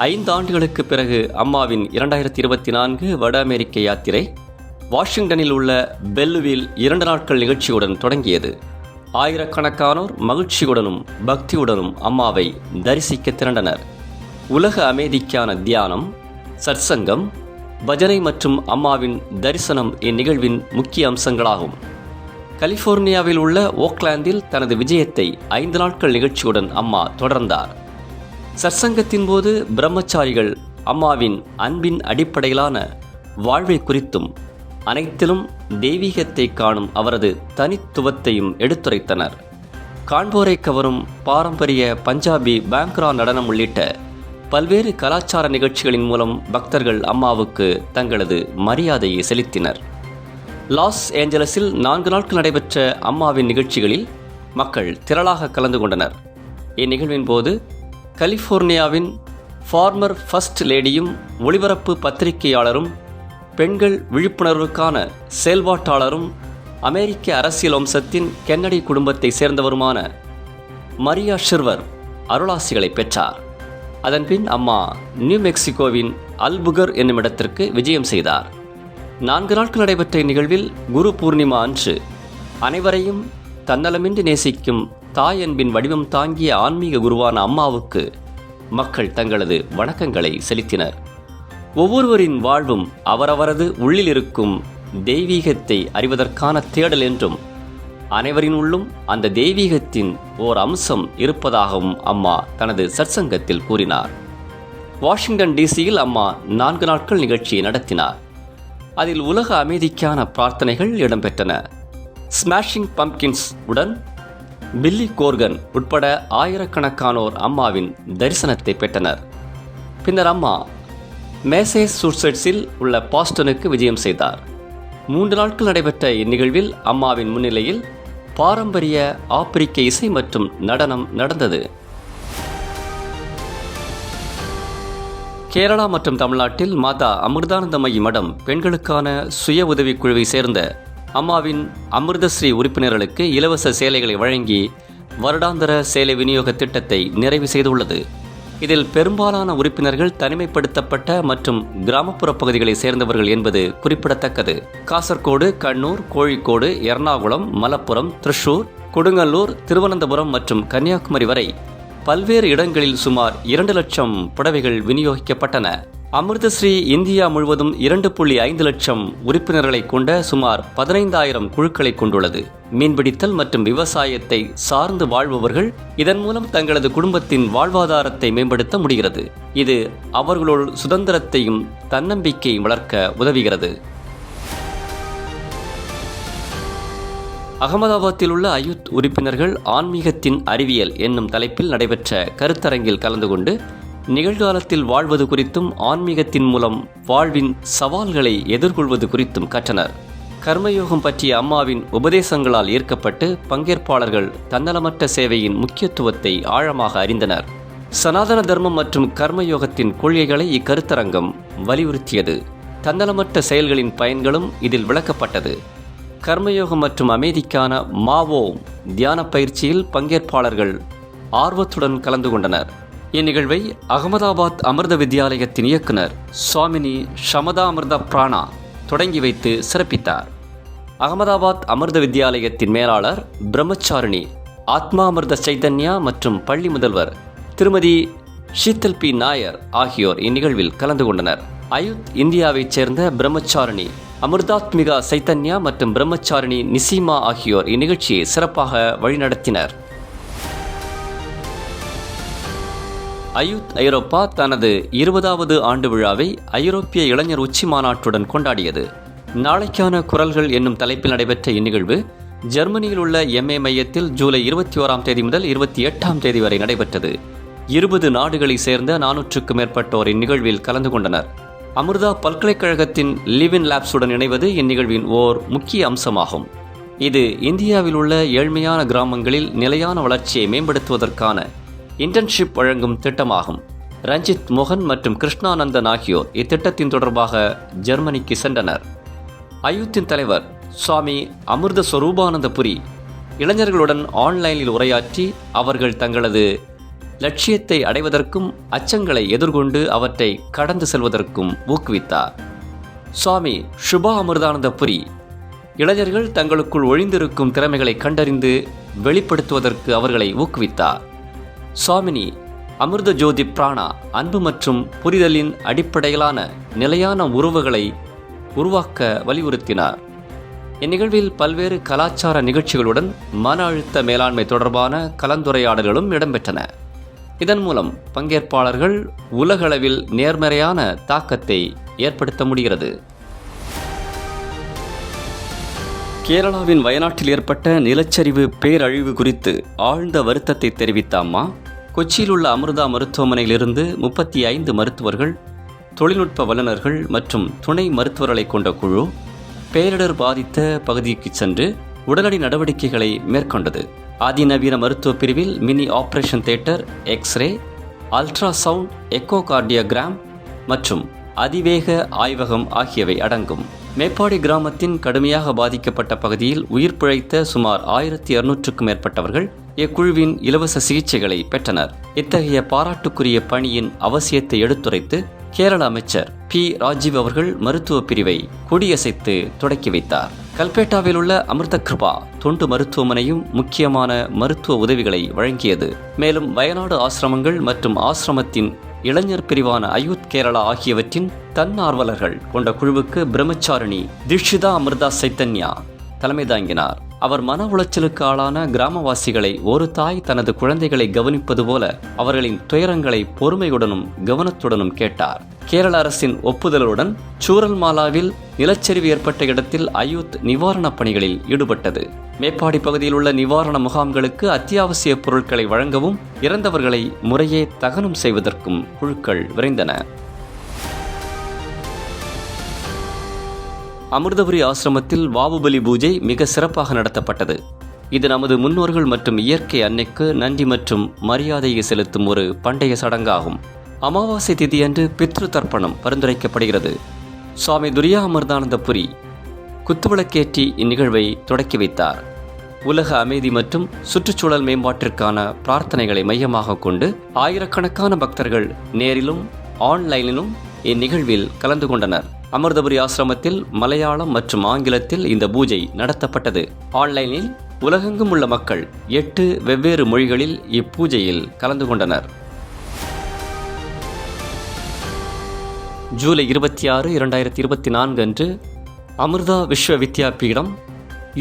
5 ஆண்டுகளுக்கு பிறகு அம்மாவின் 2024 வட அமெரிக்க யாத்திரை வாஷிங்டனில் உள்ள பெல்லுவில் 2 நாட்கள் நிகழ்ச்சியுடன் தொடங்கியது. ஆயிரக்கணக்கானோர் மகிழ்ச்சியுடனும் பக்தியுடனும் அம்மாவை தரிசிக்க திரண்டனர். உலக அமைதிக்கான தியானம், சற்சங்கம், பஜனை மற்றும் அம்மாவின் தரிசனம் இந்நிகழ்வின் முக்கிய அம்சங்களாகும். கலிபோர்னியாவில் உள்ள ஓக்லாந்தில் தனது விஜயத்தை 5 நாட்கள் நிகழ்ச்சியுடன் அம்மா தொடர்ந்தார். சற்சங்கத்தின் போது பிரம்மச்சாரிகள் அம்மாவின் அன்பின் அடிப்படையிலான வாழ்வை குறித்தும் அனைத்திலும் தெய்வீகத்தை காணும் அவரது தனித்துவத்தையும் எடுத்துரைத்தனர். காண்போரை கவரும் பாரம்பரிய பஞ்சாபி பாங்க்ரா நடனம் உள்ளிட்ட பல்வேறு கலாச்சார நிகழ்ச்சிகளின் மூலம் பக்தர்கள் அம்மாவுக்கு தங்களது மரியாதையை செலுத்தினர். லாஸ் ஏஞ்சலஸில் 4 நாட்கள் நடைபெற்ற அம்மாவின் நிகழ்ச்சிகளில் மக்கள் திரளாக கலந்து கொண்டனர். இந்நிகழ்வின் போது கலிபோர்னியாவின் ஃபார்மர் ஃபர்ஸ்ட் லேடியும் ஒளிபரப்பு பத்திரிகையாளரும் பெண்கள் விழிப்புணர்வுக்கான செயல்பாட்டாளரும் அமெரிக்க அரசியல் வம்சத்தின் கென்னடி குடும்பத்தை சேர்ந்தவருமான மரியா ஷிர்வர் அருளாசிகளை பெற்றார். அதன்பின் அம்மா நியூ மெக்சிகோவின் அல்புகர் என்னும் இடத்திற்கு விஜயம் செய்தார். 4 நாட்கள் நடைபெற்ற இந்நிகழ்வில் குரு பூர்ணிமா அன்று அனைவரையும் தன்னலமின்றி நேசிக்கும் தாய் அன்பின் வடிவம் தாங்கிய ஆன்மீக குருவான அம்மாவுக்கு மக்கள் தங்களது வணக்கங்களை செலுத்தினர். ஒவ்வொருவரின் வாழ்வும் அவரவரது உள்ளில் இருக்கும் தெய்வீகத்தை அறிவதற்கான தேடல் என்றும் அனைவரின் உள்ளும் அந்த தெய்வீகத்தின் ஓர் அம்சம் இருப்பதாகவும் அம்மா தனது சற்சங்கத்தில் கூறினார். வாஷிங்டன் டிசியில் அம்மா 4 நாட்கள் நிகழ்ச்சியை நடத்தினார். அதில் உலக அமைதிக்கான பிரார்த்தனைகள் இடம்பெற்றன. ஸ்மாஷிங் பம்ப்கின்ஸ் உடன் பில்லி கோர்கன் உட்பட ஆயிரக்கணக்கானோர் அம்மாவின் தரிசனத்தை பெற்றனர். பின்னர் அம்மா மேசேச்சூசெட்ஸில் உள்ள பாஸ்டனுக்கு விஜயம் செய்தார். 3 நாட்கள் நடைபெற்ற இந்நிகழ்வில் அம்மாவின் முன்னிலையில் பாரம்பரிய ஆப்பிரிக்க இசை மற்றும் நடனம் நடந்தது. கேரளா மற்றும் தமிழ்நாட்டில் மாதா அமிர்தானந்தமயி மடம் பெண்களுக்கான சுய உதவிக் குழுவை சேர்ந்த அம்மாவின் அமிர்தஸ்ரீ உறுப்பினர்களுக்கு இலவச சேலைகளை வழங்கி வருடாந்திர சேலை விநியோக திட்டத்தை நிறைவு செய்துள்ளது. இதில் பெரும்பாலான உறுப்பினர்கள் தனிமைப்படுத்தப்பட்ட மற்றும் கிராமப்புற பகுதிகளை சேர்ந்தவர்கள் என்பது குறிப்பிடத்தக்கது. காசர்கோடு, கண்ணூர், கோழிக்கோடு, எர்ணாகுளம், மலப்புரம், திருச்சூர், கொடுங்கல்லூர், திருவனந்தபுரம் மற்றும் கன்னியாகுமரி வரை பல்வேறு இடங்களில் சுமார் 2 லட்சம் புடவைகள் விநியோகிக்கப்பட்டன. அமிர்தஸ்ரீ இந்தியா முழுவதும் 2.5 லட்சம் உறுப்பினர்களை கொண்ட சுமார் 15,000 குழுக்களை கொண்டுள்ளது. மீன்பிடித்தல் மற்றும் விவசாயத்தை சார்ந்து வாழ்பவர்கள் இதன் மூலம் தங்களது குடும்பத்தின் வாழ்வாதாரத்தை மேம்படுத்த முடிகிறது. இது அவர்களோட சுதந்திரத்தையும் தன்னம்பிக்கையும் வளர்க்க உதவுகிறது. அகமதாபாத்தில் உள்ள அயுத் உறுப்பினர்கள் ஆன்மீகத்தின் அறிவியல் என்னும் தலைப்பில் நடைபெற்ற கருத்தரங்கில் கலந்து கொண்டு நிகழ்காலத்தில் வாழ்வது குறித்தும் ஆன்மீகத்தின் மூலம் வாழ்வின் சவால்களை எதிர்கொள்வது குறித்தும் கற்றனர். கர்மயோகம் பற்றிய அம்மாவின் உபதேசங்களால் ஈர்க்கப்பட்டு பங்கேற்பாளர்கள் தன்னலமற்ற சேவையின் முக்கியத்துவத்தை ஆழமாக அறிந்தனர். சனாதன தர்மம் மற்றும் கர்மயோகத்தின் கொள்கைகளை இக்கருத்தரங்கம் வலியுறுத்தியது. தன்னலமற்ற செயல்களின் பயன்களும் இதில் விளக்கப்பட்டது. கர்மயோகம் மற்றும் அமைதிக்கான மாவோ தியான பயிற்சியில் பங்கேற்பாளர்கள் ஆர்வத்துடன் கலந்து கொண்டனர். இந்நிகழ்வை அகமதாபாத் அமிர்த வித்யாலயத்தின் இயக்குனர் சுவாமினி ஷமதா அமிர்த பிராணா தொடங்கி வைத்து சிறப்பித்தார். அகமதாபாத் அமிர்த வித்யாலயத்தின் மேலாளர் பிரம்மச்சாரிணி ஆத்மா அமிர்த சைதன்யா மற்றும் பள்ளி முதல்வர் திருமதி ஷீத்தல் பி நாயர் ஆகியோர் இந்நிகழ்வில் கலந்து கொண்டனர். அயுத் இந்தியாவைச் சேர்ந்த பிரம்மச்சாரிணி அமிர்தாத்மிகா சைத்தன்யா மற்றும் பிரம்மச்சாரிணி நிசீமா ஆகியோர் இந்நிகழ்ச்சியை சிறப்பாக வழிநடத்தினர். அயுத் ஐரோப்பா தனது 20வது ஆண்டு விழாவை ஐரோப்பிய இளைஞர் உச்சி மாநாட்டுடன் கொண்டாடியது. நாளைக்கான குரல்கள் என்னும் தலைப்பில் நடைபெற்ற இந்நிகழ்வு ஜெர்மனியில் உள்ள எம்ஏ மையத்தில் ஜூலை 21ஆம் தேதி முதல் 28ஆம் தேதி வரை நடைபெற்றது. 20 நாடுகளைச் சேர்ந்த 400க்கும் மேற்பட்டோர் இந்நிகழ்வில் கலந்து கொண்டனர். அமிர்தா பல்கலைக்கழகத்தின் லிவின் லேப்ஸுடன் இணைவது இந்நிகழ்வின் ஓர் முக்கிய அம்சமாகும். இது இந்தியாவில் உள்ள ஏழ்மையான கிராமங்களில் நிலையான வளர்ச்சியை மேம்படுத்துவதற்கான இன்டர்ன்ஷிப் வழங்கும் திட்டமாகும். ரஞ்சித் மோகன் மற்றும் கிருஷ்ணானந்தன் ஆகியோர் இத்திட்டத்தின் தொடர்பாக ஜெர்மனிக்கு சென்றனர். அயுத்தின் தலைவர் சுவாமி அமிர்த ஸ்வரூபானந்த புரி இளைஞர்களுடன் ஆன்லைனில் உரையாற்றி அவர்கள் தங்களது லட்சியத்தை அடைவதற்கும் அச்சங்களை எதிர்கொண்டு அவற்றை கடந்து செல்வதற்கும் ஊக்குவித்தார். சுவாமி சுபா அமிர்தானந்த புரி இளைஞர்கள் தங்களுக்குள் ஒழிந்திருக்கும் திறமைகளை கண்டறிந்து வெளிப்படுத்துவதற்கு அவர்களை ஊக்குவித்தார். சுவாமினி அமிர்த ஜோதி பிராணா அன்பு மற்றும் புரிதலின் அடிப்படையிலான நிலையான உறவுகளை உருவாக்க வலியுறுத்தினார். இந்நிகழ்வில் பல்வேறு கலாச்சார நிகழ்ச்சிகளுடன் மன அழுத்த மேலாண்மை தொடர்பான கலந்துரையாடல்களும் இடம்பெற்றன. இதன் மூலம் பங்கேற்பாளர்கள் உலகளவில் நேர்மறையான தாக்கத்தை ஏற்படுத்த முடிகிறது. கேரளாவின் வயநாட்டில் ஏற்பட்ட நிலச்சரிவு பேரழிவு குறித்து ஆழ்ந்த வருத்தத்தை தெரிவித்த அம்மா, கொச்சியில் உள்ள அமிர்தா மருத்துவமனையிலிருந்து 35 மருத்துவர்கள், தொழில்நுட்ப வல்லுநர்கள் மற்றும் துணை மருத்துவர்களை கொண்ட குழு பேரிடர் பாதித்த பகுதிக்கு சென்று உடனடி நடவடிக்கைகளை மேற்கொண்டது. அதிநவீன மருத்துவ பிரிவில் mini operation theatre, x-ray, ultrasound, echocardiogram மற்றும் அதிவேக ஆய்வகம் ஆகியவை அடங்கும். மேப்பாடி கிராமத்தின் கடுமையாக பாதிக்கப்பட்ட பகுதியில் உயிர் பிழைத்த சுமார் 1200க்கும் மேற்பட்டவர்கள் இக்குழுவின் இலவச சிகிச்சைகளை பெற்றனர். இத்தகைய பாராட்டுக்குரிய பணியின் அவசியத்தை எடுத்துரைத்து கேரள அமைச்சர் பி ராஜீவ் அவர்கள் மருத்துவ பிரிவை கொடியசைத்து தொடக்கி வைத்தார். கல்பேட்டாவில் உள்ள அமிர்த கிருபா தொண்டு மருத்துவமனையும் முக்கியமான மருத்துவ உதவிகளை வழங்கியது. மேலும் வயநாடு ஆசிரமங்கள் மற்றும் ஆசிரமத்தின் இளைஞர் பிரிவான அயூத் கேரளா ஆகியவற்றின் தன்னார்வலர்கள் கொண்ட குழுவுக்கு பிரம்மச்சாரிணி தீட்சிதா அமிர்தா சைத்தன்யா தலைமை தாங்கினார். அவர் மன உளைச்சலுக்கு ஆளான கிராமவாசிகளை ஒரு தாய் தனது குழந்தைகளை கவனிப்பது போல அவர்களின் துயரங்களை பொறுமையுடனும் கவனத்துடனும் கேட்டார். கேரள அரசின் ஒப்புதலுடன் சூரல்மாலாவில் நிலச்சரிவு ஏற்பட்ட இடத்தில் அயூத் நிவாரணப் பணிகளில் ஈடுபட்டது. மேப்பாடி பகுதியில் உள்ள நிவாரண முகாம்களுக்கு அத்தியாவசிய பொருட்களை வழங்கவும் இறந்தவர்களை முறையே தகனம் செய்வதற்கும் குழுக்கள் விரைந்தன. அமிர்தபுரி ஆசிரமத்தில் வாவுபலி பூஜை மிக சிறப்பாக நடத்தப்பட்டது. இது நமது முன்னோர்கள் மற்றும் இயற்கை அன்னைக்கு நன்றி மற்றும் மரியாதையை செலுத்தும் ஒரு பண்டைய சடங்காகும். அமாவாசை திதியன்று பித்ரு தர்ப்பணம் பரிந்துரைக்கப்படுகிறது. சுவாமி துரியா அமிர்தானந்த புரி குத்துவிளக்கேற்றி இந்நிகழ்வை தொடக்கி வைத்தார். உலக அமைதி மற்றும் சுற்றுச்சூழல் மேம்பாட்டிற்கான பிரார்த்தனைகளை மையமாக கொண்டு ஆயிரக்கணக்கான பக்தர்கள் நேரிலும் ஆன்லைனிலும் இந்நிகழ்வில் கலந்து கொண்டனர். அமிர்தபுரி ஆசிரமத்தில் மலையாளம் மற்றும் ஆங்கிலத்தில் இந்த பூஜை நடத்தப்பட்டது. ஆன்லைனில் உலகெங்கும் உள்ள மக்கள் 8 வெவ்வேறு மொழிகளில் இப்பூஜையில் கலந்து கொண்டனர். ஜூலை 26, 2024 அன்று அமிர்தா விஸ்வ வித்யாபீடம்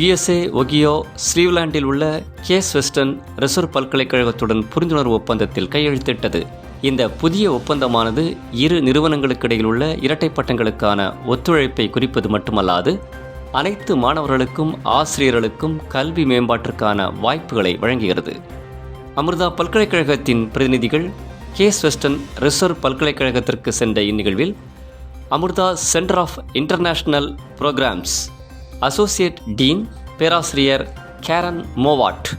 USA ஒகியோ ஸ்ரீவ்லாண்டில் உள்ள கேஸ் வெஸ்டர்ன் ரிசர்வ் பல்கலைக்கழகத்துடன் புரிந்துணர்வு ஒப்பந்தத்தில் கையெழுத்திட்டது. இந்த புதிய ஒப்பந்தமானது இரு நிறுவனங்களுக்கிடையில் உள்ள இரட்டை பட்டங்களுக்கான ஒத்துழைப்பை குறிப்பது மட்டுமல்லாது அனைத்து மாணவர்களுக்கும் ஆசிரியர்களுக்கும் கல்வி மேம்பாட்டிற்கான வாய்ப்புகளை வழங்குகிறது. அமிர்தா பல்கலைக்கழகத்தின் பிரதிநிதிகள் கேஸ் வெஸ்டர்ன் ரிசர்வ் பல்கலைக்கழகத்திற்கு சென்ற இந்நிகழ்வில் Amrita centre of international programmes associate dean பேராசிரியர் கேரன் மோவாட்,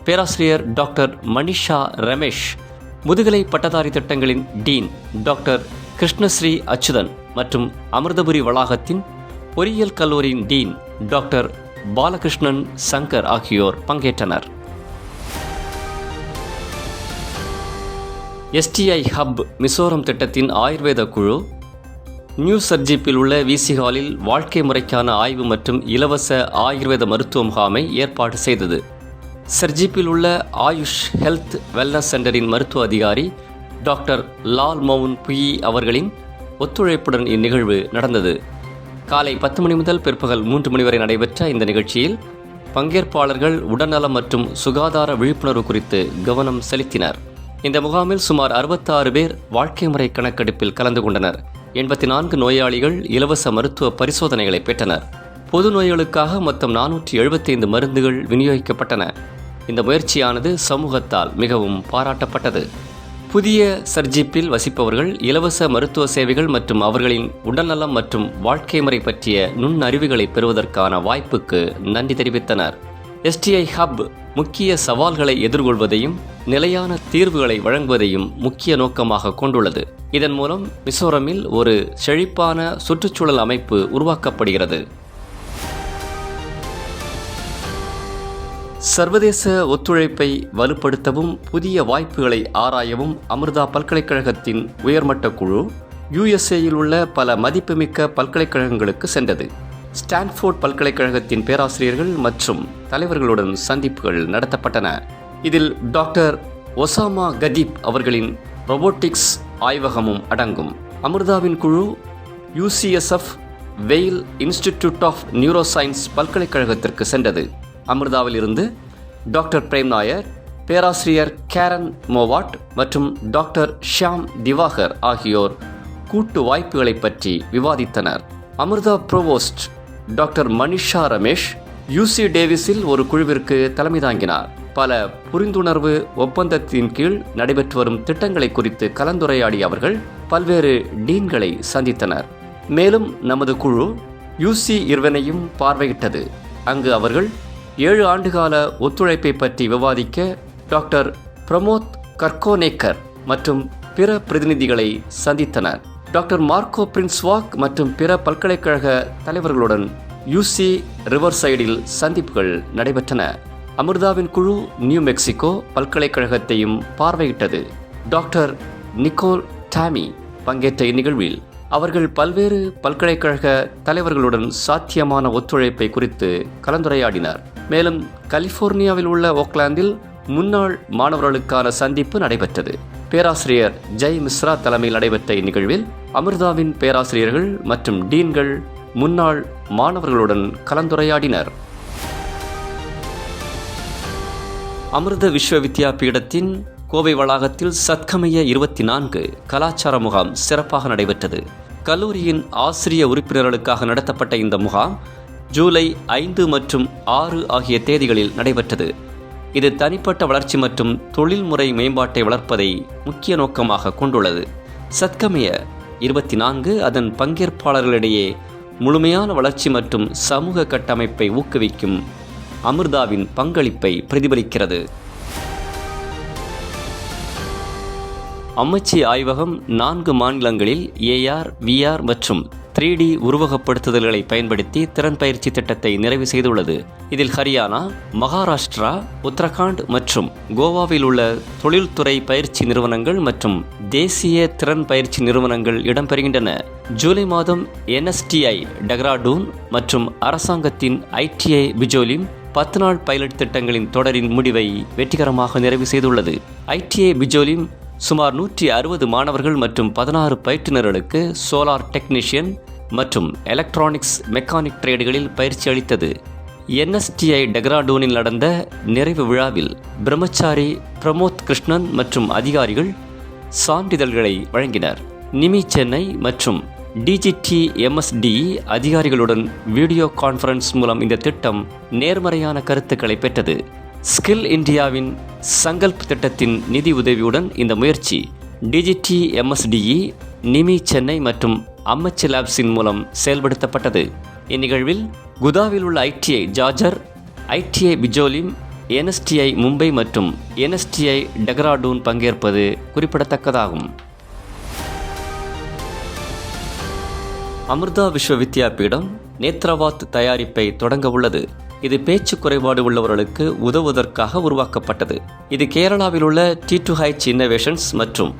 பேராசிரியர் டாக்டர் மனிஷா ரமேஷ், முதுகலை பட்டதாரி திட்டங்களின் டீன் டாக்டர் கிருஷ்ணஸ்ரீ அச்சுதன் மற்றும் அமிர்தபுரி வளாகத்தின் பொறியியல் கல்லூரியின் டீன் டாக்டர் பாலகிருஷ்ணன் சங்கர் ஆகியோர் பங்கேற்றனர். STI ஹப் மிசோரம் திட்டத்தின் ஆயுர்வேத குழு நியூ சர்ஜிப்பில் உள்ள விசி ஹாலில் வாழ்க்கை முறைக்கான ஆய்வு மற்றும் இலவச ஆயுர்வேத மருத்துவ முகாமை ஏற்பாடு செய்தது. சர்ஜிப்பில் உள்ள ஆயுஷ் ஹெல்த் வெல்னஸ் சென்டரின் மருத்துவ அதிகாரி டாக்டர் லால் மவுன் புயி அவர்களின் ஒத்துழைப்புடன் இந்நிகழ்வு நடந்தது. காலை 10 மணி முதல் பிற்பகல் 3 மணி வரை நடைபெற்ற இந்த நிகழ்ச்சியில் பங்கேற்பாளர்கள் உடல்நலம் மற்றும் சுகாதார விழிப்புணர்வு குறித்து கவனம் செலுத்தினர். இந்த முகாமில் சுமார் 66 பேர் வாழ்க்கை முறை கணக்கெடுப்பில் கலந்து கொண்டனர். 84 நோயாளிகள் இலவச மருத்துவ பரிசோதனைகளை பெற்றனர். பொது நோய்களுக்காக மொத்தம் 475 மருந்துகள் விநியோகிக்கப்பட்டன. இந்த முயற்சியானது சமூகத்தால் மிகவும் பாராட்டப்பட்டது. புதிய சர்ஜிப்பில் வசிப்பவர்கள் இலவச மருத்துவ சேவைகள் மற்றும் அவர்களின் உடல்நலம் மற்றும் வாழ்க்கை முறை பற்றிய நுண்ணறிவுகளை பெறுவதற்கான வாய்ப்புக்கு நன்றி தெரிவித்தனர். STI ஹப் முக்கிய சவால்களை எதிர்கொள்வதையும் நிலையான தீர்வுகளை வழங்குவதையும் முக்கிய நோக்கமாக கொண்டுள்ளது. இதன் மூலம் மிசோரமில் ஒரு செழிப்பான சுற்றுச்சூழல் அமைப்பு உருவாக்கப்படுகிறது. சர்வதேச ஒத்துழைப்பை வலுப்படுத்தவும் புதிய வாய்ப்புகளை ஆராயவும் அமிர்தா பல்கலைக்கழகத்தின் உயர்மட்ட குழு யுஎஸ்ஏயில் உள்ள பல மதிப்புமிக்க பல்கலைக்கழகங்களுக்கு சென்றது. ஸ்டான்ஃபோர்ட் பல்கலைக்கழகத்தின் பேராசிரியர்கள் மற்றும் தலைவர்களுடன் சந்திப்புகள் நடத்தப்பட்டன. இதில் டாக்டர் ஒசாமா கதீப் அவர்களின் ரொபோட்டிக்ஸ் ஆய்வகமும் அடங்கும். அமிர்தாவின் குழு UCSF வெயில் இன்ஸ்டிடியூட் ஆஃப் நியூரோசயின்ஸ் பல்கலைக்கழகத்திற்கு சென்றது. அமிர்தாவில் இருந்து டாக்டர் பிரேம் நாயர், பேராசிரியர் கேரன் மோவாட் மற்றும் டாக்டர் ஷியாம் திவாகர் ஆகியோர் கூட்டு வாய்ப்புகளை பற்றி விவாதித்தனர். அமிர்தா புரோவோஸ்ட் டாக்டர் மனிஷா ரமேஷ் UC டேவிஸில் ஒரு குழுவிற்கு தலைமை தாங்கினார். பல புரிந்துணர்வு ஒப்பந்தத்தின் கீழ் நடைபெற்று வரும் திட்டங்களை குறித்து கலந்துரையாடிய அவர்கள் பல்வேறு டீன்களை சந்தித்தனர். மேலும் நமது குழு UC இர்வினையும் பார்வையிட்டது. அங்கு அவர்கள் 7 ஆண்டுகால ஒத்துழைப்பை பற்றி விவாதிக்க டாக்டர் பிரமோத் கர்கோனேக்கர் மற்றும் பிற பிரதிநிதிகளை சந்தித்தனர். டாக்டர் மார்க்கோ பிரின்ஸ்வாக் மற்றும் பிற பல்கலைக்கழக தலைவர்களுடன் UC ரிவர்சைடில் சந்திப்புகள் நடைபெற்றன. அமிர்தாவின் குழு நியூ மெக்சிகோ பல்கலைக்கழகத்தையும் பார்வையிட்டது. டாக்டர் நிக்கோல் டாமி பங்கேற்ற இந்நிகழ்வில் அவர்கள் பல்வேறு பல்கலைக்கழக தலைவர்களுடன் சாத்தியமான ஒத்துழைப்பை குறித்து கலந்துரையாடினர். மேலும் கலிபோர்னியாவில் உள்ள ஓக்லாந்தில் முன்னாள் மாணவர்களுக்கான சந்திப்பு நடைபெற்றது. பேராசிரியர் ஜெய் மிஸ்ரா தலைமையில் நடைபெற்ற இந்நிகழ்வில் அமிர்தாவின் பேராசிரியர்கள் மற்றும் டீன்கள் முன்னாள் மாணவர்களுடன் கலந்துரையாடினர். அமிர்த விஸ்வ வித்யாபீடத்தின் கோவை வளாகத்தில் சத்கமய 24 கலாச்சார முகாம் சிறப்பாக நடைபெற்றது. கல்லூரியின் ஆசிரிய உறுப்பினர்களுக்காக நடத்தப்பட்ட இந்த முகாம் ஜூலை 5 மற்றும் 6 ஆகிய தேதிகளில் நடைபெற்றது. இது தனிப்பட்ட வளர்ச்சி மற்றும் தொழில்முறை மேம்பாட்டை வளர்ப்பதை முக்கிய நோக்கமாக கொண்டுள்ளது. சத்கமய 24 அதன் பங்கேற்பாளர்களிடையே முழுமையான வளர்ச்சி மற்றும் சமூக கட்டமைப்பை ஊக்குவிக்கும் அமிர்தாவின் பங்களிப்பை பிரதிபலிக்கிறது. அம்மச்சி ஆய்வகம் 4 மாநிலங்களில் AR, VR மற்றும் 3D உருவகப்படுத்துதல்களை பயன்படுத்தி திறன் பயிற்சி திட்டத்தை நிறைவு செய்துள்ளது. இதில் ஹரியானா, மகாராஷ்டிரா, உத்தரகாண்ட் மற்றும் கோவாவில் உள்ள தொழில்துறை பயிற்சி நிறுவனங்கள் மற்றும் தேசிய திறன் பயிற்சி நிறுவனங்கள் இடம்பெறுகின்றன. ஜூலை மாதம் NSTI டெஹ்ராடூன் மற்றும் அரசாங்கத்தின் ITI பிஜோலிம் 10 நாள் பைலட் திட்டங்களின் தொடரின் முடிவை வெற்றிகரமாக நிறைவு செய்துள்ளது. ITI பிஜோலிம் சுமார் 160 மாணவர்கள் மற்றும் 16 பயிற்றுநர்களுக்கு சோலார் டெக்னீஷியன் மற்றும் எலக்ட்ரானிக்ஸ் மெக்கானிக் ட்ரேடுகளில் பயிற்சி அளித்தது. NSTI டெஹ்ராடூனில் நடந்த நிறைவு விழாவில் பிரம்மச்சாரி பிரமோத் கிருஷ்ணன் மற்றும் அதிகாரிகள் சான்றிதழ்களை வழங்கினர். நிமி சென்னை மற்றும் DGT-MSDE அதிகாரிகளுடன் வீடியோ கான்ஃபரன்ஸ் மூலம் இந்த திட்டம் நேர்மறையான கருத்துக்களை பெற்றது. ஸ்கில் இந்தியாவின் சங்கல்ப் திட்டத்தின் நிதி உதவியுடன் இந்த முயற்சி DGT-MSDE, நிமி சென்னை மற்றும் அம்மச்சி லேப்ஸின் மூலம் செயல்படுத்தப்பட்டது. இந்நிகழ்வில் குதாவில் உள்ள ITI ஜார்ஜர், ITI பிஜோலிம், NSTI மும்பை மற்றும் NSTI டெஹ்ராடூன் பங்கேற்பது குறிப்பிடத்தக்கதாகும். அமிர்தா விஸ்வ வித்யாபீடம் நேத்ரவாத் தயாரிப்பை தொடங்க உள்ளது. இது பேச்சு குறைபாடு உள்ளவர்களுக்கு உதவுவதற்காக உருவாக்கப்பட்டது. இது கேரளாவில் உள்ள T2H இன்னோவேஷன்ஸ் மற்றும்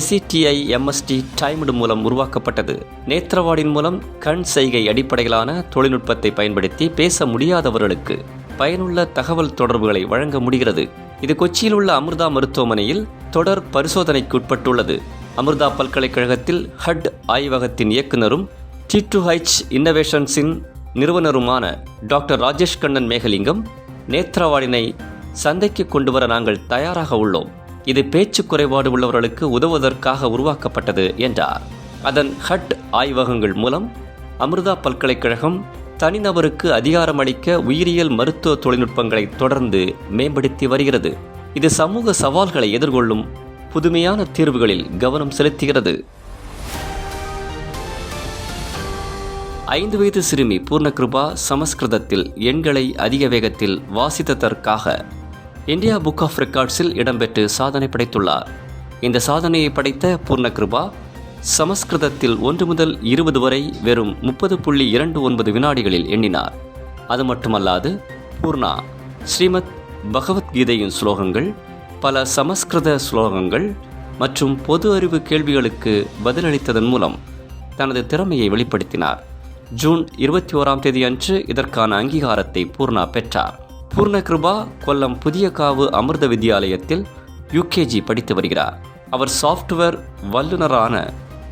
SETI MSD டைம்டு மூலம் உருவாக்கப்பட்டது. நேத்ரவாடின் மூலம் கண் செய்கை அடிப்படையிலான தொழில்நுட்பத்தை பயன்படுத்தி பேச முடியாதவர்களுக்கு பயனுள்ள தகவல் தொடர்புகளை வழங்க முடிகிறது. இது கொச்சியில் உள்ள அமிர்தா மருத்துவமனையில் தொடர் பரிசோதனைக்கு உட்பட்டுள்ளது. அமிர்தா பல்கலைக்கழகத்தில் HUD ஆய்வகத்தின் இயக்குனரும் T2H இன்னோவேஷன்ஸின் நிறுவனருமான டாக்டர் ராஜேஷ் கண்ணன் மேகலிங்கம், நேத்ரவாடினை சந்தைக்கு கொண்டு வர நாங்கள் தயாராக உள்ளோம். இது பேச்சு குறைபாடு உள்ளவர்களுக்கு உதவுவதற்காக உருவாக்கப்பட்டது என்றார். அதன் HUD ஆய்வகங்கள் மூலம் அமிர்தா பல்கலைக்கழகம் தனிநபருக்கு அதிகாரமளிக்க உயிரியல் மருத்துவ தொழில்நுட்பங்களை தொடர்ந்து மேம்படுத்தி வருகிறது. இது சமூக சவால்களை எதிர்கொள்ளும் புதுமையான தீர்வுகளில் கவனம் செலுத்துகிறது. 5 வயது சிறுமி பூர்ணகிருபா சமஸ்கிருதத்தில் எண்களை அதிக வேகத்தில் வாசித்ததற்காக இந்தியா புக் ஆஃப் ரெக்கார்ட்ஸில் இடம்பெற்று சாதனை படைத்துள்ளார். இந்த சாதனையை படைத்த பூர்ணகிருபா சமஸ்கிருதத்தில் 1 முதல் 20 வரை வெறும் 30.29 வினாடிகளில் எண்ணினார். அது மட்டுமல்லாது பூர்ணா ஸ்ரீமத் பகவத்கீதையின் ஸ்லோகங்கள், பல சமஸ்கிருத ஸ்லோகங்கள் மற்றும் பொது அறிவு கேள்விகளுக்கு பதிலளித்ததன் மூலம் தனது திறமையை வெளிப்படுத்தினார். ஜூன் 21 அன்று இதற்கான அங்கீகாரத்தை பூர்ணா பெற்றார். பூர்ண கிருபா கொல்லம் புதிய காவு அமிர்த வித்யாலயத்தில் யுகேஜி படித்து வருகிறார். அவர் சாஃப்ட்வேர் வல்லுநரான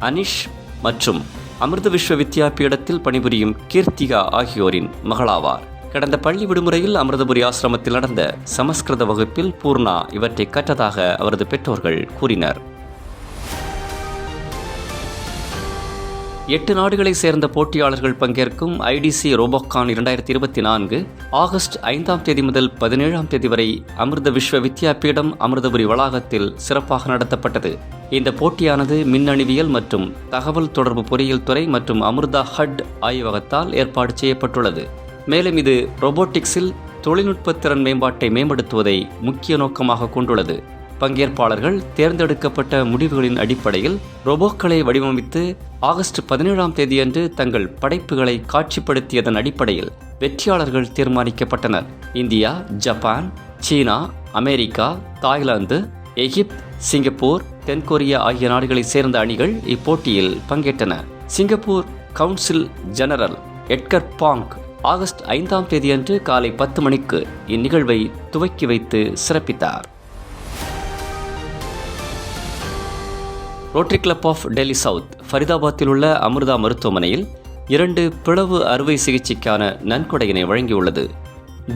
அனிஷ் மற்றும் அமிர்த விஸ்வ வித்யாபீடத்தில் பணிபுரியும் கீர்த்திகா ஆகியோரின் மகளாவார். கடந்த பள்ளி விடுமுறையில் அமிர்தபுரி ஆசிரமத்தில் நடந்த சமஸ்கிருத வகுப்பில் பூர்ணா இவற்றை கற்றதாக அவரது பெற்றோர்கள் கூறினர். 8 நாடுகளை சேர்ந்த போட்டியாளர்கள் பங்கேற்கும் IDC ரோபோகான் 2024 ஆகஸ்ட் 5 முதல் 17 வரை அமிர்த விஸ்வ வித்யாபீடம் அமிர்தபுரி வளாகத்தில் சிறப்பாக நடத்தப்பட்டது. இந்த போட்டியானது மின்னணுவியல் மற்றும் தகவல் தொடர்பு பொறியியல் துறை மற்றும் அமிர்தா ஹட் ஆய்வகத்தால் ஏற்பாடு செய்யப்பட்டுள்ளது. மேலும் இது ரோபோட்டிக்ஸில் தொழில்நுட்ப திறன் மேம்பாட்டை மேம்படுத்துவதை முக்கிய நோக்கமாக கொண்டுள்ளது. பங்கேற்பாளர்கள் தேர்ந்தெடுக்கப்பட்ட முடிவுகளின் அடிப்படையில் ரோபோக்களை வடிவமைத்து ஆகஸ்ட் 17 அன்று தங்கள் படைப்புகளை காட்சிப்படுத்தியதன் அடிப்படையில் வெற்றியாளர்கள் தீர்மானிக்கப்பட்டனர். இந்தியா, ஜப்பான், சீனா, அமெரிக்கா, தாய்லாந்து, எகிப்து, சிங்கப்பூர், தென்கொரியா ஆகிய நாடுகளைச் சேர்ந்த அணிகள் இப்போட்டியில் பங்கேற்றன. Singapore council general Edgar Pang August 5 அன்று காலை 10 மணிக்கு இந்நிகழ்வை துவக்கி வைத்து சிறப்பித்தார். Rotary club of Delhi south ஃபரிதாபாத்தில் உள்ள அமிர்தா மருத்துவமனையில் 2 பிளவு அறுவை சிகிச்சைக்கான நன்கொடையினை வழங்கியுள்ளது.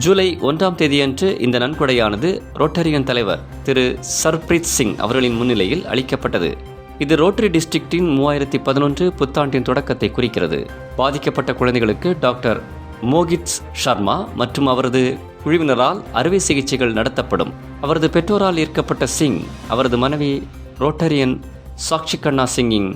ஜூலை 1 அன்று இந்த நன்கொடையானது ரோட்டரியன் தலைவர் திரு சர்ப்ரீத் சிங் அவர்களின் முன்னிலையில் அளிக்கப்பட்டது. இது ரோட்டரி டிஸ்ட்ரிக்டின் 3011 புத்தாண்டின் தொடக்கத்தை குறிக்கிறது. பாதிக்கப்பட்ட குழந்தைகளுக்கு டாக்டர் மோகித் சர்மா மற்றும் அவரது குழுவினரால் அறுவை சிகிச்சைகள் நடத்தப்படும். அவரது பெற்றோரால் ஈர்க்கப்பட்ட சிங் அவரது மனைவி ரோட்டரியன் சாக்ஷி கண்ணா சிங்கின்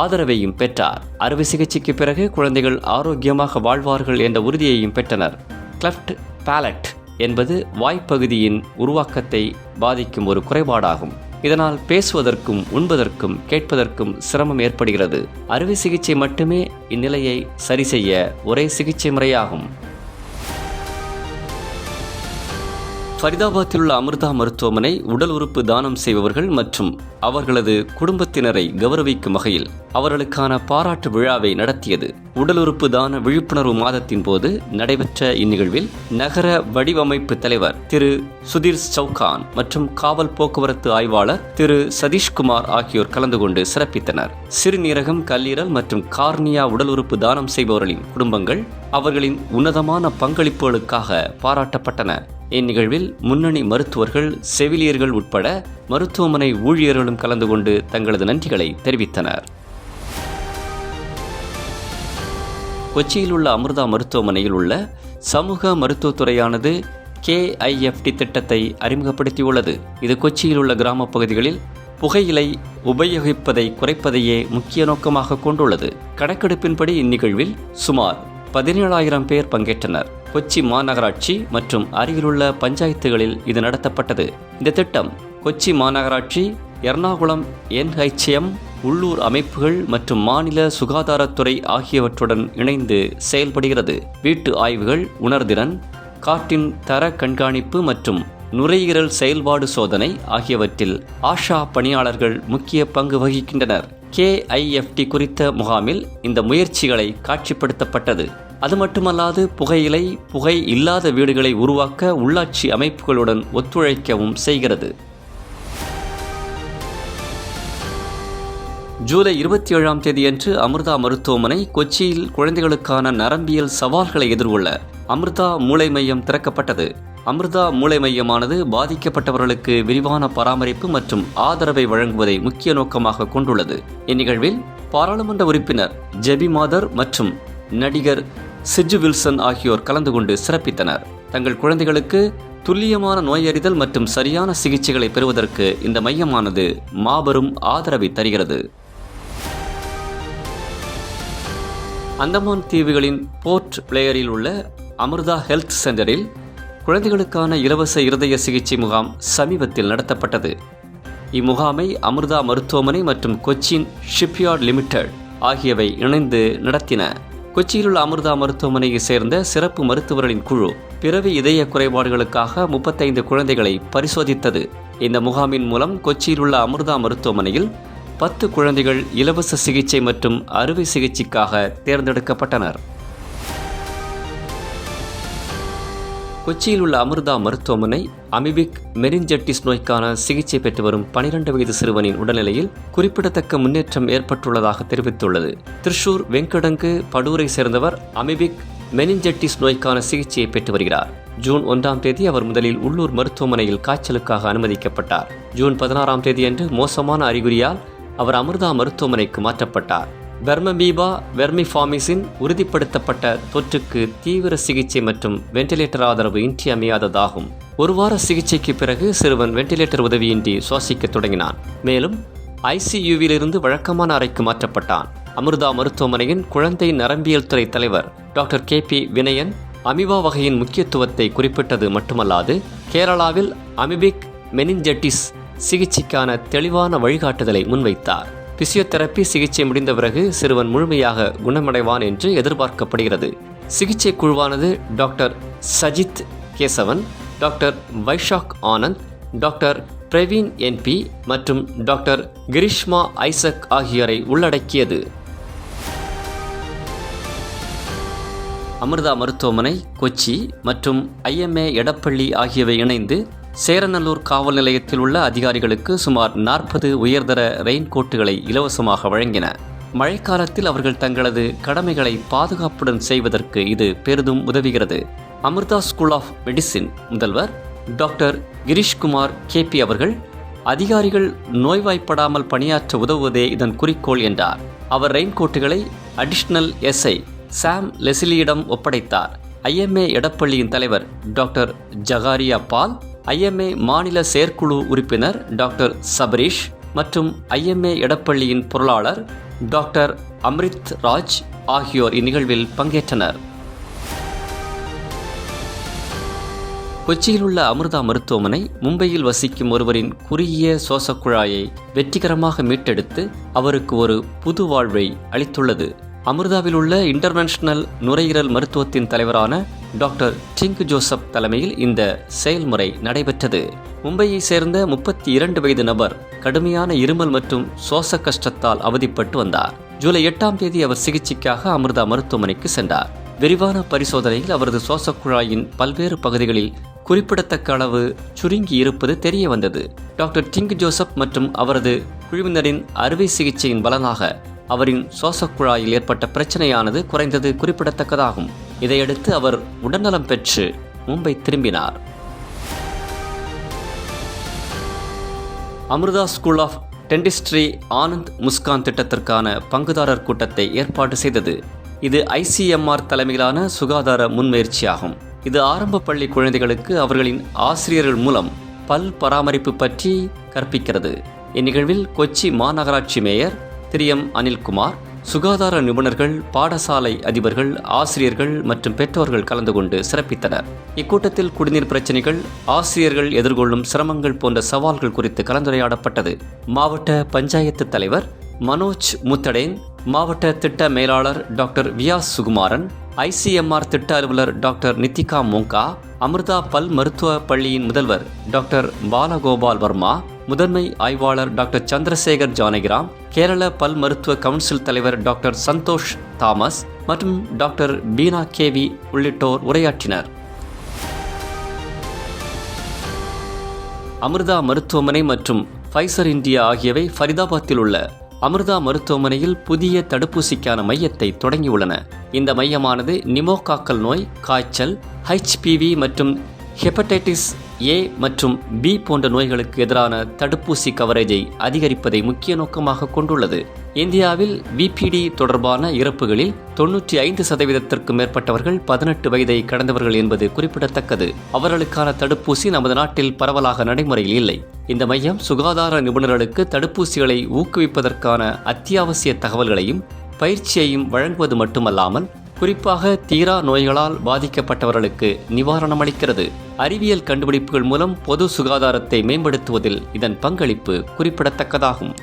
ஆதரவையும் பெற்றார். அறுவை சிகிச்சைக்கு பிறகு குழந்தைகள் ஆரோக்கியமாக வாழ்வார்கள் என்ற உறுதியையும் பெற்றனர். கிளெஃப்ட் பேலட் என்பது வாய்ப்பகுதியின் உருவாக்கத்தை பாதிக்கும் ஒரு குறைபாடாகும். இதனால் பேசுவதற்கும் உண்பதற்கும் கேட்பதற்கும் சிரமம் ஏற்படுகிறது. அறுவை சிகிச்சை மட்டுமே இந்நிலையை சரி செய்ய ஒரே சிகிச்சை முறையாகும். ஃபரிதாபாத்தில் உள்ள அமிர்தா மருத்துவமனை உடல் உறுப்பு தானம் செய்பவர்கள் மற்றும் அவர்களது குடும்பத்தினரை கௌரவிக்கும் வகையில் அவர்களுக்கான பாராட்டு விழாவை நடத்தியது. உடல் உறுப்பு தான விழிப்புணர்வு மாதத்தின் போது நடைபெற்ற இந்நிகழ்வில் நகர வடிவமைப்பு தலைவர் திரு சுதீர் சவுகான் மற்றும் காவல் போக்குவரத்து ஆய்வாளர் திரு சதீஷ்குமார் ஆகியோர் கலந்து கொண்டு சிறப்பித்தனர். சிறுநீரகம், கல்லீரல் மற்றும் கார்னியா உடல் உறுப்பு தானம் செய்பவர்களின் குடும்பங்கள் அவர்களின் உன்னதமான பங்களிப்புகளுக்காக பாராட்டப்பட்டன. இந்நிகழ்வில் முன்னணி மருத்துவர்கள், செவிலியர்கள் உட்பட மருத்துவமனை ஊழியர்களும் கலந்து கொண்டு தங்களது நன்றிகளை தெரிவித்தனர். கொச்சியில் உள்ள அமிர்தா மருத்துவமனையில் உள்ள சமூக மருத்துவத்துறையானது KIFT திட்டத்தை அறிமுகப்படுத்தியுள்ளது. இது கொச்சியில் உள்ள கிராம பகுதிகளில் புகையிலை உபயோகிப்பதை குறைப்பதையே முக்கிய நோக்கமாக கொண்டுள்ளது. கணக்கெடுப்பின்படி இந்நிகழ்வில் சுமார் 17,000 பேர் பங்கேற்றனர். கொச்சி மாநகராட்சி மற்றும் அருகிலுள்ள பஞ்சாயத்துகளில் இது நடத்தப்பட்டது. இந்த திட்டம் கொச்சி மாநகராட்சி, எர்ணாகுளம் NHM, உள்ளூர் அமைப்புகள் மற்றும் மாநில சுகாதாரத்துறை ஆகியவற்றுடன் இணைந்து செயல்படுகிறது. வீட்டு ஆய்வுகள், உணர்திறன், காற்றின் தர கண்காணிப்பு மற்றும் நுரையீரல் செயல்பாடு சோதனை ஆகியவற்றில் ஆஷா பணியாளர்கள் முக்கிய பங்கு வகிக்கின்றனர். KIFT குறித்த முகாமில் இந்த முயற்சிகளை காட்சிப்படுத்தப்பட்டது. அது மட்டுமல்லாது புகை இல்லாத வீடுகளை உருவாக்க உள்ளாட்சி அமைப்புகளுடன் ஒத்துழைக்கவும் செய்கிறது. ஜூலை 27 அன்று அமிர்தா மருத்துவமனை கொச்சியில் குழந்தைகளுக்கான நரம்பியல் சவால்களை எதிர்கொள்ள அமிர்தா மூளை மையம் திறக்கப்பட்டது. அமிர்தா மூளை மையமானது பாதிக்கப்பட்டவர்களுக்கு விரிவான பராமரிப்பு மற்றும் ஆதரவை வழங்குவதை முக்கிய நோக்கமாக கொண்டுள்ளது. இந்நிகழ்வில் பாராளுமன்ற உறுப்பினர் ஜெபி மாதர் மற்றும் நடிகர் சிஜு வில்சன் ஆகியோர் கலந்து கொண்டு சிறப்பித்தனர். தங்கள் குழந்தைகளுக்கு துல்லியமான நோயறிதல் மற்றும் சரியான சிகிச்சைகளை பெறுவதற்கு இந்த மையமானது மாபெரும் ஆதரவை தருகிறது. அந்தமான் தீவுகளின் போர்ட் பிளேயரில் உள்ள அமிர்தா ஹெல்த் சென்டரில் குழந்தைகளுக்கான இலவச இருதய சிகிச்சை முகாம் சமீபத்தில் நடத்தப்பட்டது. இம்முகாமை அமிர்தா மருத்துவமனை மற்றும் கொச்சின் ஷிப்யார்ட் லிமிடெட் ஆகியவை இணைந்து நடத்தின. கொச்சியில் உள்ள அமிர்தா மருத்துவமனையை சேர்ந்த சிறப்பு மருத்துவர்களின் குழு பிறவி இதய குறைபாடுகளுக்காக 35 குழந்தைகளை பரிசோதித்தது. இந்த முகாமின் மூலம் கொச்சியில் உள்ள அமிர்தா மருத்துவமனையில் 10 குழந்தைகள் இலவச சிகிச்சை மற்றும் அறுவை சிகிச்சைக்காக தேர்ந்தெடுக்கப்பட்டனர். கொச்சியில் உள்ள அமிர்தா மருத்துவமனை அமிபிக் மெனிஞ்சட்டிஸ் நோய்க்கான சிகிச்சை பெற்று வரும் 12 வயது சிறுவனின் உடல்நிலையில் குறிப்பிடத்தக்க முன்னேற்றம் ஏற்பட்டுள்ளதாக தெரிவித்துள்ளது. திருச்சூர் வெங்கடங்கு படூரை சேர்ந்தவர் அமிபிக் மெனிஞ்சட்டிஸ் நோய்க்கான சிகிச்சையை பெற்று வருகிறார். ஜூன் 1ஆம் தேதி அவர் முதலில் உள்ளூர் மருத்துவமனையில் காய்ச்சலுக்காக அனுமதிக்கப்பட்டார். ஜூன் 16ஆம் தேதியன்று மோசமான அறிகுறியால் அவர் அமிர்தா மருத்துவமனைக்கு மாற்றப்பட்டார். பெர்மபீபா வெர்மிஃபார்மிஸின் உறுதிப்படுத்தப்பட்ட தொற்றுக்கு தீவிர சிகிச்சை மற்றும் வெண்டிலேட்டர் ஆதரவு இன்றியமையாததாகும். 1 வார சிகிச்சைக்கு பிறகு சிறுவன் வெண்டிலேட்டர் உதவியின்றி சுவாசிக்க தொடங்கினான். மேலும் ஐசியூவிலிருந்து வழக்கமான அறைக்கு மாற்றப்பட்டான். அமிர்தா மருத்துவமனையின் குழந்தை நரம்பியல் துறை தலைவர் டாக்டர் KP வினயன் அமிபா வகையின் முக்கியத்துவத்தை குறிப்பிட்டது மட்டுமல்லாது கேரளாவில் அமிபிக் மெனிஞ்சட்டிஸ் சிகிச்சைக்கான தெளிவான வழிகாட்டுதலை முன்வைத்தார். பிசியோதெரப்பி சிகிச்சை முடிந்த பிறகு சிறுவன் முழுமையாக குணமடைவான் என்று எதிர்பார்க்கப்படுகிறது. சிகிச்சை குழுவானது doctor Sajith Kesavan, doctor Vizag Anand, doctor Praveen NP மற்றும் டாக்டர் கிரிஷ்மா ஐசக் ஆகியோரை உள்ளடக்கியது. அமிர்தா மருத்துவமனை, கொச்சி மற்றும் IMA எடப்பள்ளி ஆகியவை இணைந்து சேரநல்லூர் காவல் நிலையத்தில் உள்ள அதிகாரிகளுக்கு சுமார் 40 உயர்தர ரெயின்கோட்டுகளை இலவசமாக வழங்கின. மழைக்காலத்தில் அவர்கள் தங்களது கடமைகளை பாதுகாப்புடன் செய்வதற்கு இது பெரிதும் உதவுகிறது. அமிர்தா ஸ்கூல் ஆஃப் மெடிசின் முதல்வர் டாக்டர் கிரீஷ்குமார் KP அவர்கள் அதிகாரிகள் நோய்வாய்ப்படாமல் பணியாற்ற உதவுவதே இதன் குறிக்கோள் என்றார். அவர் ரெயின்கோட்டுகளை அடிஷனல் SI சாம் லெசிலியிடம் ஒப்படைத்தார். IMA எடப்பள்ளியின் தலைவர் டாக்டர் ஜகாரியா பால், IMA மாநில செயற்குழு உறுப்பினர் டாக்டர் சபரீஷ் மற்றும் IMA எடப்பள்ளியின் பொருளாளர் டாக்டர் அம்ரித் ராஜ் ஆகியோர் இந்நிகழ்வில் பங்கேற்றனர். கொச்சியில் உள்ள அமிர்தா மருத்துவமனை மும்பையில் வசிக்கும் ஒருவரின் குறுகிய சுவாசக்குழாயை வெற்றிகரமாக மீட்டெடுத்து அவருக்கு ஒரு புது வாழ்வை அளித்துள்ளது. அமிர்தாவில் உள்ள இன்டர்வென்ஷனல் நுரையீரல் மருத்துவத்தின் தலைவரான டாக்டர் டிங்க் ஜோசப் தலைமையில் இந்த செயல்முறை நடைபெற்றது. மும்பையை சேர்ந்த 32 வயது நபர் கடுமையான இருமல் மற்றும் சுவாச கஷ்டத்தால் அவதிப்பட்டு வந்தார். ஜூலை 8ஆம் தேதி அவர் சிகிச்சைக்காக அமிர்தா மருத்துவமனைக்கு சென்றார். விரிவான பரிசோதனையில் அவரது சுவாசக்குழாயின் பல்வேறு பகுதிகளில் குறிப்பிடத்தக்க அளவு சுருங்கி இருப்பது தெரிய வந்தது. டாக்டர் டிங்க் ஜோசப் மற்றும் அவரது குழுவினரின் அறுவை சிகிச்சையின் பலனாக அவரின் சுவாசக்குழாயில் ஏற்பட்ட பிரச்சனையானது குறைந்தது குறிப்பிடத்தக்கதாகும். இதையடுத்து அவர் உடல்நலம் பெற்று மும்பை திரும்பினார். Amrita school of dentistry Anand Muskan திட்டத்திற்கான பங்குதாரர் கூட்டத்தை ஏற்பாடு செய்தது. இது ICMR தலைமையிலான சுகாதார முன்முயற்சியாகும். இது ஆரம்ப பள்ளி குழந்தைகளுக்கு அவர்களின் ஆசிரியர்கள் மூலம் பல் பராமரிப்பு பற்றி கற்பிக்கிறது. இந்நிகழ்வில் கொச்சி மாநகராட்சி மேயர் திரு அனில்குமார், சுகாதார நிபுணர்கள், பாடசாலை அதிபர்கள், ஆசிரியர்கள் மற்றும் பெற்றோர்கள் கலந்து கொண்டு சிறப்பித்தனர். இக்கூட்டத்தில் குடிநீர் பிரச்சினைகள், ஆசிரியர்கள் எதிர்கொள்ளும் சிரமங்கள் போன்ற சவால்கள் குறித்து கலந்துரையாடப்பட்டது. மாவட்ட பஞ்சாயத்து தலைவர் மனோஜ் முத்தடேன், மாவட்ட திட்ட மேலாளர் டாக்டர் வியாஸ் சுகுமாரன், ICMR திட்ட அலுவலர் டாக்டர் நித்திகா மோங்கா, அமிர்தா பல் மருத்துவ பள்ளியின் முதல்வர் டாக்டர் பாலகோபால் வர்மா, முதன்மை ஆய்வாளர் டாக்டர் சந்திரசேகர் ஜானகிராம், கேரள பல் மருத்துவ கவுன்சில் தலைவர் டாக்டர் சந்தோஷ் தாமஸ் மற்றும் டாக்டர் பீனா KV உள்ளிட்டோர் உரையாற்றினர். அமிர்தா மருத்துவமனை மற்றும் ஃபைசர் இந்தியா ஆகியவை ஃபரிதாபாத்தில் உள்ள அமிர்தா மருத்துவமனையில் புதிய தடுப்பூசிக்கான மையத்தை தொடங்கியுள்ளன. இந்த மையமானது நிமோகாக்கல் நோய், காய்ச்சல், HPV மற்றும் ஹெப்படைட்டிஸ் A மற்றும் B போன்ற நோய்களுக்கு எதிரான தடுப்பூசி கவரேஜை அதிகரிப்பதை முக்கிய நோக்கமாக கொண்டுள்ளது. இந்தியாவில் VPD தொடர்பான இறப்புகளில் 95% மேற்பட்டவர்கள் 18 வயதை கடந்தவர்கள் என்பது குறிப்பிடத்தக்கது. அவர்களுக்கான தடுப்பூசி நமது நாட்டில் பரவலாக நடைமுறையில் இல்லை. இந்த மையம் சுகாதார நிபுணர்களுக்கு தடுப்பூசிகளை ஊக்குவிப்பதற்கான அத்தியாவசிய தகவல்களையும் பயிற்சியையும் வழங்குவது மட்டுமல்லாமல் குறிப்பாக தீரா நோய்களால் பாதிக்கப்பட்டவர்களுக்கு நிவாரணம் அளிக்கிறது. அறிவியல் கண்டுபிடிப்புகள் மூலம் பொது சுகாதாரத்தை மேம்படுத்துவதில் இதன் பங்களிப்பு குறிப்பிடத்தக்கதாகும்.